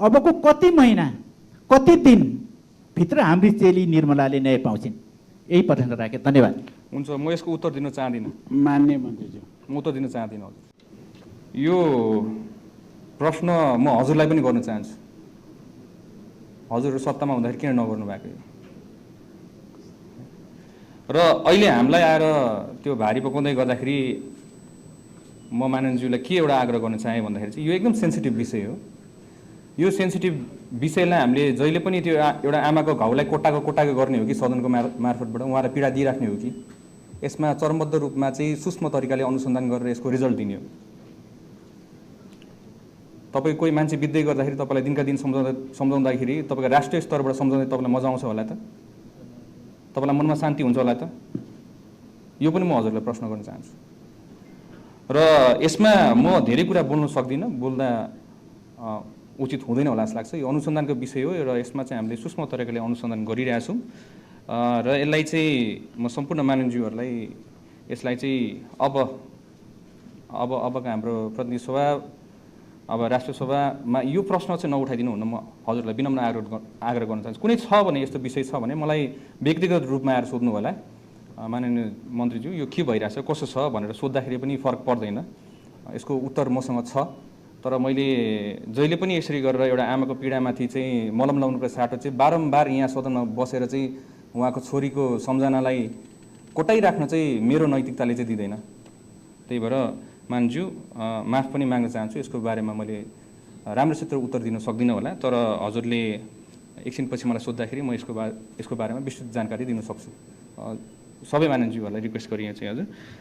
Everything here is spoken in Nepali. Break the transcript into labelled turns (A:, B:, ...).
A: अबको कति महिना कति दिनभित्र हाम्री चेली निर्मलाले न्याय पाउँछिन्? यही प्रश्न राखेँ। धन्यवाद।
B: हुन्छ, म यसको उत्तर दिन चाहदिनँ।
C: मान्य मन्त्रीज्यू,
B: म उत्तर दिन चाहदिनँ हजुर। यो प्रश्न म हजुरलाई पनि गर्न चाहन्छु। हजुर सत्तामा हुँदाखेरि किन नगर्नु भएको? र अहिले हामीलाई आएर त्यो भारी पकाउँदै गर्दाखेरि म माननीयज्यूलाई के एउटा आग्रह गर्न चाहेँ भन्दाखेरि चाहिँ यो एकदम सेन्सिटिभ विषय हो। यो सेन्सिटिभ विषयलाई हामीले जहिले पनि त्यो एउटा आमाको घाउलाई कोटाको गर्ने हो कि सदनको मार्फतबाट उहाँलाई पीडा दिइराख्ने हो कि यसमा चरणबद्ध रूपमा चाहिँ सूक्ष्म तरिकाले अनुसन्धान गरेर यसको रिजल्ट दिने हो। तपाईँ कोही मान्छे बित्दै गर्दाखेरि तपाईँलाई दिनका दिन सम्झाउँदाखेरि तपाईँको राष्ट्रिय स्तरबाट सम्झाउँदै तपाईँलाई मजा आउँछ होला त? तपाईँलाई मनमा शान्ति हुन्छ होला त? यो पनि म हजुरलाई प्रश्न गर्न चाहन्छु। र यसमा म धेरै कुरा बोल्न सक्दिनँ, बोल्दा उचित हुँदैन होला जस्तो लाग्छ। यो अनुसन्धानको विषय हो र यसमा चाहिँ हामीले सूक्ष्म तरिकाले अनुसन्धान गरिरहेछौँ र यसलाई चाहिँ म सम्पूर्ण माननीयज्यूहरूलाई यसलाई चाहिँ अबका हाम्रो प्रतिनिधि सभा अब राष्ट्रिय सभामा यो प्रश्न चाहिँ नउठाइदिनु हुन म हजुरलाई विनम्र आग्रह गर्न चाहन्छु। कुनै छ भने यस्तो विषय छ भने मलाई व्यक्तिगत रूपमा आएर सोध्नु होला, माननीय मन्त्रीज्यू यो के भइरहेछ कसो छ भनेर सोद्धाखेरि पनि फरक पर्दैन। यसको उत्तर मसँग छ। तर मैले जहिले पनि यसरी गरेर एउटा आमाको पीडामाथि चाहिँ मलम लाउनुको साटो चाहिँ बारम्बार यहाँ सदनमा बसेर चाहिँ उहाँको छोरीको सम्झनालाई कोटाइराख्न चाहिँ मेरो नैतिकताले चाहिँ दिँदैन। त्यही भएर मानज्यू माफ पनि माग्न चाहन्छु। यसको बारेमा मैले राम्रोसित उत्तर दिन सक्दिनँ होला, तर हजुरले एकछिनपछि मलाई सोद्धाखेरि म यसको बारेमा विस्तृत जानकारी दिन सक्छु। सबै माननीयज्यूहरूलाई रिक्वेस्ट गरिए चाहिँ हजुर।